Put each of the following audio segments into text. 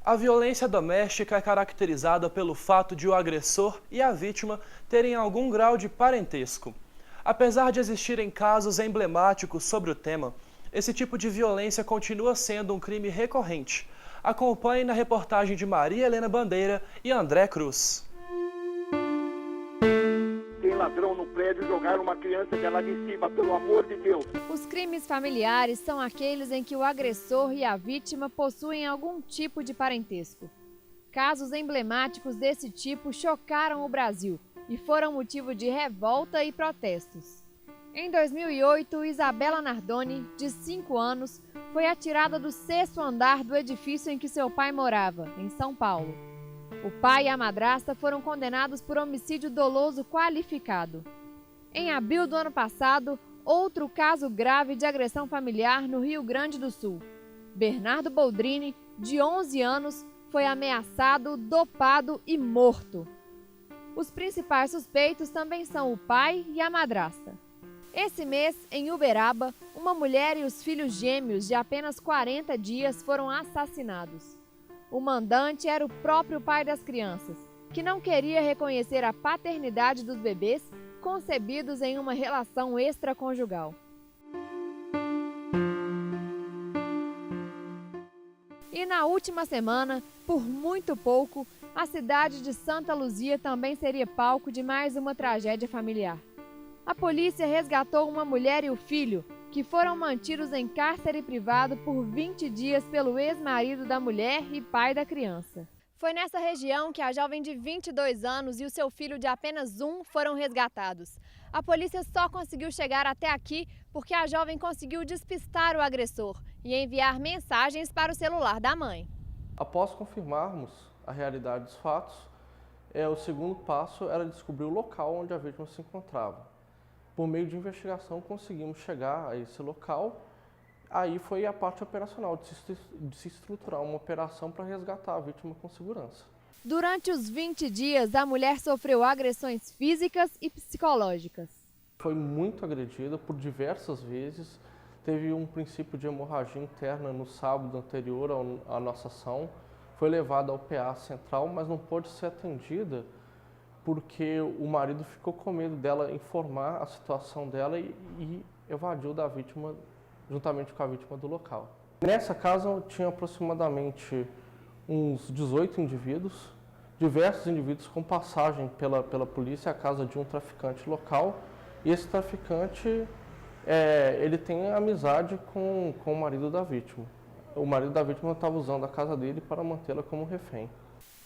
A violência doméstica é caracterizada pelo fato de o agressor e a vítima terem algum grau de parentesco. Apesar de existirem casos emblemáticos sobre o tema, esse tipo de violência continua sendo um crime recorrente. Acompanhe na reportagem de Maria Helena Bandeira e André Cruz. Tem ladrão no prédio, jogaram uma criança de lá de cima, pelo amor de Deus. Os crimes familiares são aqueles em que o agressor e a vítima possuem algum tipo de parentesco. Casos emblemáticos desse tipo chocaram o Brasil e foram motivo de revolta e protestos. Em 2008, Isabela Nardoni, de 5 anos, foi atirada do 6º andar do edifício em que seu pai morava, em São Paulo. O pai e a madrasta foram condenados por homicídio doloso qualificado. Em abril do ano passado, outro caso grave de agressão familiar no Rio Grande do Sul. Bernardo Boldrini, de 11 anos, foi ameaçado, dopado e morto. Os principais suspeitos também são o pai e a madrasta. Esse mês, em Uberaba, uma mulher e os filhos gêmeos de apenas 40 dias foram assassinados. O mandante era o próprio pai das crianças, que não queria reconhecer a paternidade dos bebês concebidos em uma relação extraconjugal. E na última semana, por muito pouco, a cidade de Santa Luzia também seria palco de mais uma tragédia familiar. A polícia resgatou uma mulher e o filho, que foram mantidos em cárcere privado por 20 dias pelo ex-marido da mulher e pai da criança. Foi nessa região que a jovem de 22 anos e o seu filho de apenas 1 foram resgatados. A polícia só conseguiu chegar até aqui porque a jovem conseguiu despistar o agressor e enviar mensagens para o celular da mãe. Após confirmarmos a realidade dos fatos, o segundo passo era descobrir o local onde a vítima se encontrava. Por meio de investigação, conseguimos chegar a esse local. Aí foi a parte operacional, de se estruturar uma operação para resgatar a vítima com segurança. Durante os 20 dias, a mulher sofreu agressões físicas e psicológicas. Foi muito agredida por diversas vezes. Teve um princípio de hemorragia interna no sábado anterior à nossa ação. Foi levada ao PA central, mas não pôde ser atendida porque o marido ficou com medo dela informar a situação dela e evadiu da vítima, juntamente com a vítima do local. Nessa casa tinha aproximadamente uns 18 indivíduos, diversos indivíduos com passagem pela polícia à casa de um traficante local. E esse traficante, ele tem amizade com o marido da vítima. O marido da vítima estava usando a casa dele para mantê-la como refém.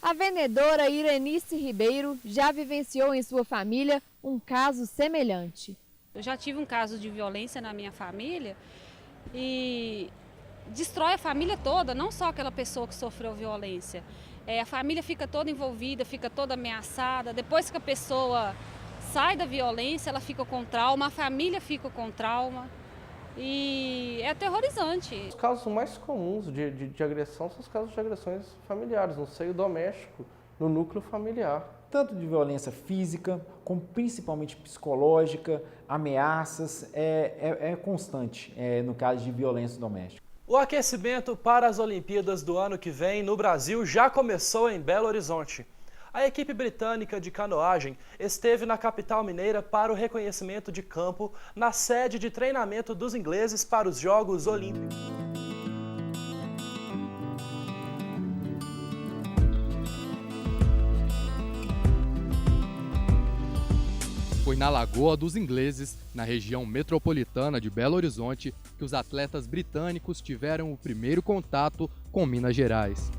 A vendedora Irenice Ribeiro já vivenciou em sua família um caso semelhante. Eu já tive um caso de violência na minha família e destrói a família toda, não só aquela pessoa que sofreu violência. A família fica toda envolvida, fica toda ameaçada. Depois que a pessoa sai da violência, ela fica com trauma, a família fica com trauma. E é aterrorizante. Os casos mais comuns de agressão são os casos de agressões familiares, no seio doméstico, no núcleo familiar. Tanto de violência física, como principalmente psicológica, ameaças, é constante no caso de violência doméstica. O aquecimento para as Olimpíadas do ano que vem no Brasil já começou em Belo Horizonte. A equipe britânica de canoagem esteve na capital mineira para o reconhecimento de campo na sede de treinamento dos ingleses para os Jogos Olímpicos. Foi na Lagoa dos Ingleses, na região metropolitana de Belo Horizonte, que os atletas britânicos tiveram o primeiro contato com Minas Gerais.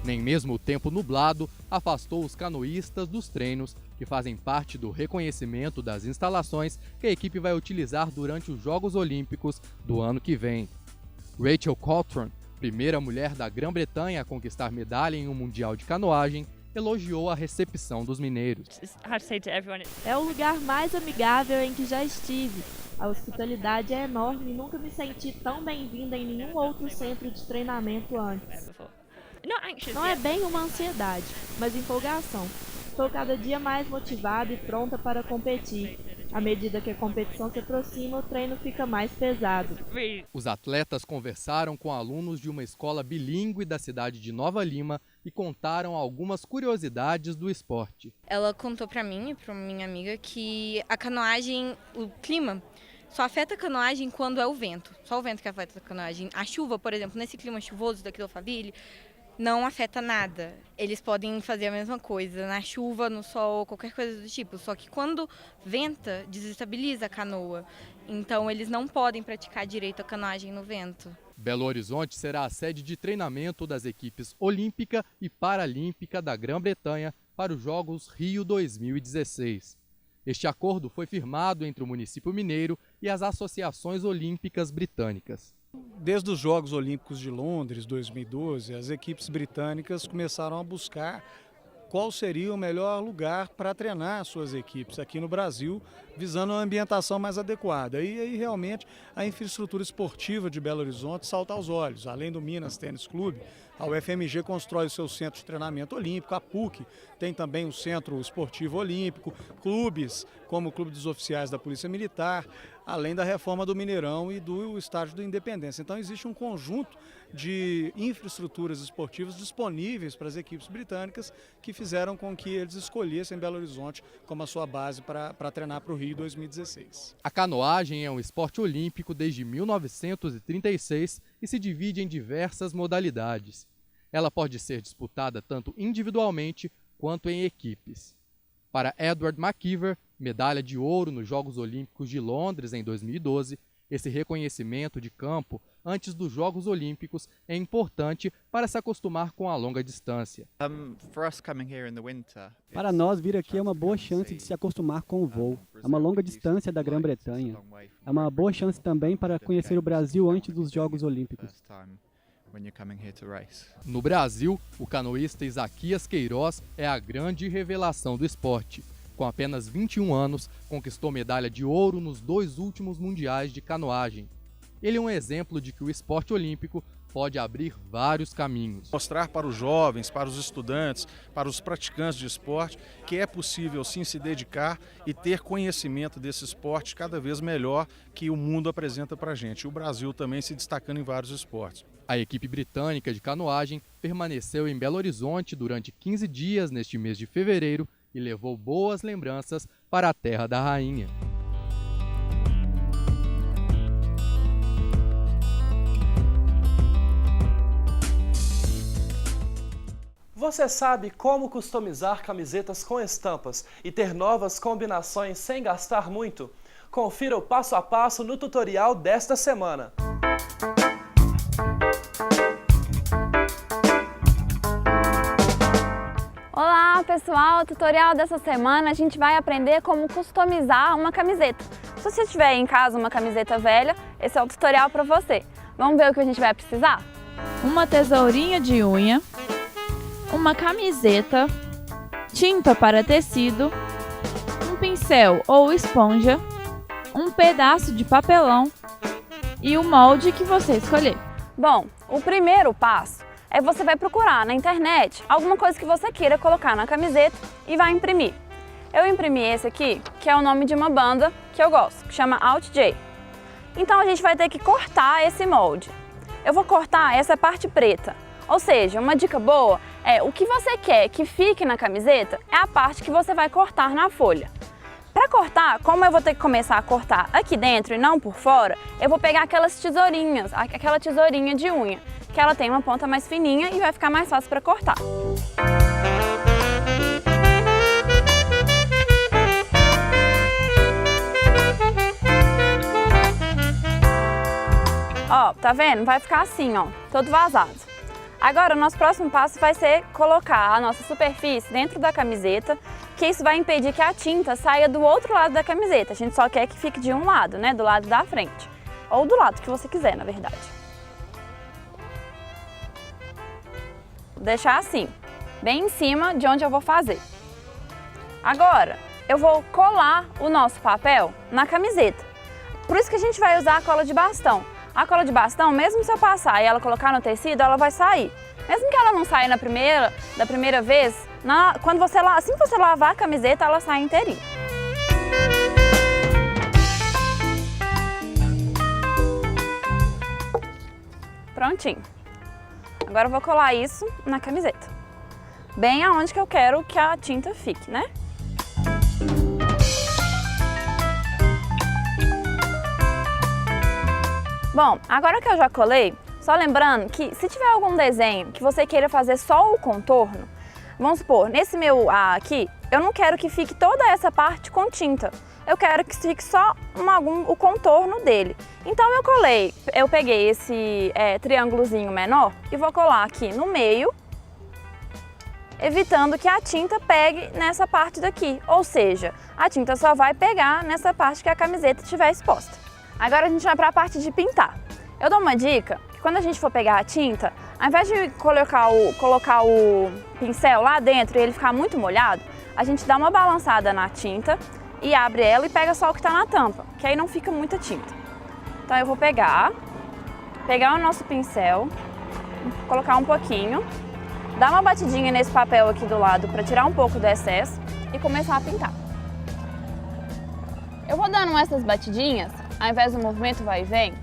Nem mesmo o tempo nublado afastou os canoístas dos treinos, que fazem parte do reconhecimento das instalações que a equipe vai utilizar durante os Jogos Olímpicos do ano que vem. Rachel Cawthron, primeira mulher da Grã-Bretanha a conquistar medalha em um Mundial de Canoagem, elogiou a recepção dos mineiros. É o lugar mais amigável em que já estive. A hospitalidade é enorme e nunca me senti tão bem-vinda em nenhum outro centro de treinamento antes. Não é bem uma ansiedade, mas empolgação. Estou cada dia mais motivada e pronta para competir. À medida que a competição se aproxima, o treino fica mais pesado. Os atletas conversaram com alunos de uma escola bilíngue da cidade de Nova Lima e contaram algumas curiosidades do esporte. Ela contou para mim e para minha amiga que a canoagem, o clima, só afeta a canoagem quando é o vento. Só o vento que afeta a canoagem. A chuva, por exemplo, nesse clima chuvoso daqui do Alphaville, não afeta nada. Eles podem fazer a mesma coisa na chuva, no sol, qualquer coisa do tipo. Só que quando venta, desestabiliza a canoa. Então eles não podem praticar direito a canoagem no vento. Belo Horizonte será a sede de treinamento das equipes olímpica e paralímpica da Grã-Bretanha para os Jogos Rio 2016. Este acordo foi firmado entre o município mineiro e as associações olímpicas britânicas. Desde os Jogos Olímpicos de Londres, 2012, as equipes britânicas começaram a buscar qual seria o melhor lugar para treinar suas equipes aqui no Brasil, visando uma ambientação mais adequada. E aí realmente a infraestrutura esportiva de Belo Horizonte salta aos olhos. Além do Minas Tênis Clube, a UFMG constrói o seu centro de treinamento olímpico, a PUC tem também o Centro Esportivo Olímpico, clubes como o Clube dos Oficiais da Polícia Militar, além da reforma do Mineirão e do Estádio da Independência. Então existe um conjunto de infraestruturas esportivas disponíveis para as equipes britânicas que fizeram com que eles escolhessem Belo Horizonte como a sua base para treinar para o Rio 2016. A canoagem é um esporte olímpico desde 1936 e se divide em diversas modalidades. Ela pode ser disputada tanto individualmente quanto em equipes. Para Edward McKeever, medalha de ouro nos Jogos Olímpicos de Londres em 2012, esse reconhecimento de campo antes dos Jogos Olímpicos é importante para se acostumar com a longa distância. Para nós, vir aqui é uma boa chance de se acostumar com o voo. É uma longa distância da Grã-Bretanha. É uma boa chance também para conhecer o Brasil antes dos Jogos Olímpicos. No Brasil, o canoísta Isaquias Queiroz é a grande revelação do esporte. Com apenas 21 anos, conquistou medalha de ouro nos 2 últimos mundiais de canoagem. Ele é um exemplo de que o esporte olímpico pode abrir vários caminhos. Mostrar para os jovens, para os estudantes, para os praticantes de esporte, que é possível sim se dedicar e ter conhecimento desse esporte cada vez melhor que o mundo apresenta para a gente. O Brasil também se destacando em vários esportes. A equipe britânica de canoagem permaneceu em Belo Horizonte durante 15 dias neste mês de fevereiro e levou boas lembranças para a terra da rainha. Você sabe como customizar camisetas com estampas e ter novas combinações sem gastar muito? Confira o passo a passo no tutorial desta semana. Olá pessoal, o tutorial dessa semana a gente vai aprender como customizar uma camiseta. Se você tiver em casa uma camiseta velha, esse é o tutorial para você. Vamos ver o que a gente vai precisar? Uma tesourinha de unha, uma camiseta, tinta para tecido, um pincel ou esponja, um pedaço de papelão e o molde que você escolher. Bom, o primeiro passo é você vai procurar na internet alguma coisa que você queira colocar na camiseta e vai imprimir. Eu imprimi esse aqui, que é o nome de uma banda que eu gosto, que chama Alt J. Então a gente vai ter que cortar esse molde. Eu vou cortar essa parte preta. Ou seja, uma dica boa é o que você quer que fique na camiseta é a parte que você vai cortar na folha. Para cortar, como eu vou ter que começar a cortar aqui dentro e não por fora, eu vou pegar aquelas tesourinhas, aquela tesourinha de unha, que ela tem uma ponta mais fininha e vai ficar mais fácil para cortar. Ó, tá vendo? Vai ficar assim, ó, todo vazado. Agora, o nosso próximo passo vai ser colocar a nossa superfície dentro da camiseta, que isso vai impedir que a tinta saia do outro lado da camiseta. A gente só quer que fique de um lado, né, do lado da frente. Ou do lado que você quiser, na verdade. Vou deixar assim, bem em cima de onde eu vou fazer. Agora, eu vou colar o nosso papel na camiseta. Por isso que a gente vai usar a cola de bastão. A cola de bastão, mesmo se eu passar e ela colocar no tecido, ela vai sair. Mesmo que ela não saia da primeira vez, assim que você lavar a camiseta, ela sai inteirinha. Prontinho. Agora eu vou colar isso na camiseta. Bem aonde que eu quero que a tinta fique, né? Bom, agora que eu já colei, só lembrando que se tiver algum desenho que você queira fazer só o contorno, vamos supor, nesse meu aqui, eu não quero que fique toda essa parte com tinta. Eu quero que fique só o contorno dele. Então eu peguei esse triângulozinho menor e vou colar aqui no meio, evitando que a tinta pegue nessa parte daqui. Ou seja, a tinta só vai pegar nessa parte que a camiseta estiver exposta. Agora a gente vai para a parte de pintar. Eu dou uma dica, que quando a gente for pegar a tinta, ao invés de colocar o pincel lá dentro e ele ficar muito molhado, a gente dá uma balançada na tinta e abre ela e pega só o que está na tampa, que aí não fica muita tinta. Então eu vou pegar o nosso pincel, colocar um pouquinho, dar uma batidinha nesse papel aqui do lado para tirar um pouco do excesso e começar a pintar. Eu vou dando essas batidinhas, ao invés do movimento vai e vem,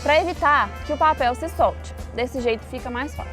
para evitar que o papel se solte. Desse jeito fica mais fácil.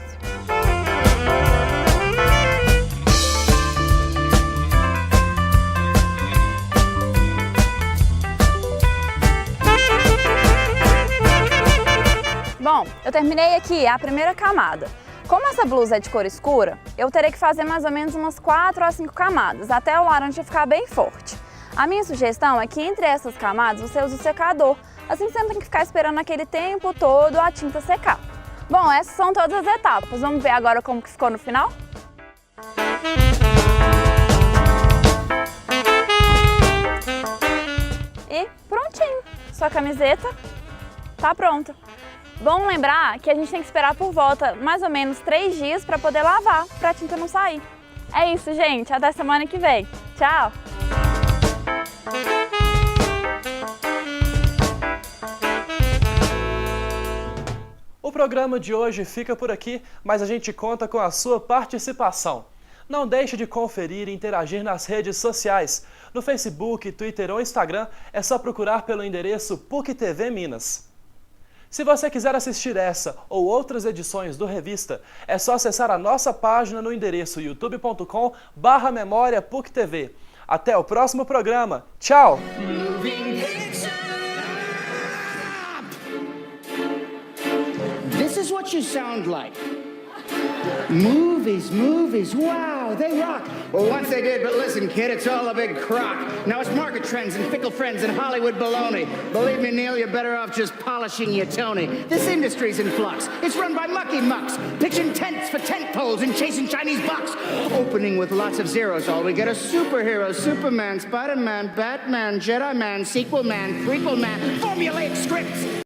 Bom, eu terminei aqui a primeira camada. Como essa blusa é de cor escura, eu terei que fazer mais ou menos umas 4 a 5 camadas, até o laranja ficar bem forte. A minha sugestão é que entre essas camadas você use o secador, assim você não tem que ficar esperando aquele tempo todo a tinta secar. Bom, essas são todas as etapas. Vamos ver agora como que ficou no final? E prontinho! Sua camiseta tá pronta. Bom lembrar que a gente tem que esperar por volta mais ou menos 3 dias para poder lavar, para a tinta não sair. É isso, gente. Até semana que vem. Tchau! O programa de hoje fica por aqui, mas a gente conta com a sua participação. Não deixe de conferir e interagir nas redes sociais. No Facebook, Twitter ou Instagram, é só procurar pelo endereço PUC TV Minas. Se você quiser assistir essa ou outras edições do Revista, é só acessar a nossa página no endereço youtube.com/memória PUC TV. Até o próximo programa. Tchau! This is what you sound like. Movies, movies, wow, they rock. Well, once they did, but listen, kid, it's all a big crock. Now it's market trends and fickle friends and Hollywood baloney. Believe me, Neil, you're better off just polishing your Tony. This industry's in flux. It's run by mucky mucks, pitching tents for tent poles and chasing Chinese bucks. Opening with lots of zeros, all we get are superheroes, Superman, Spider-Man, Batman, Jedi Man, Sequel Man, Prequel Man, formulaic scripts.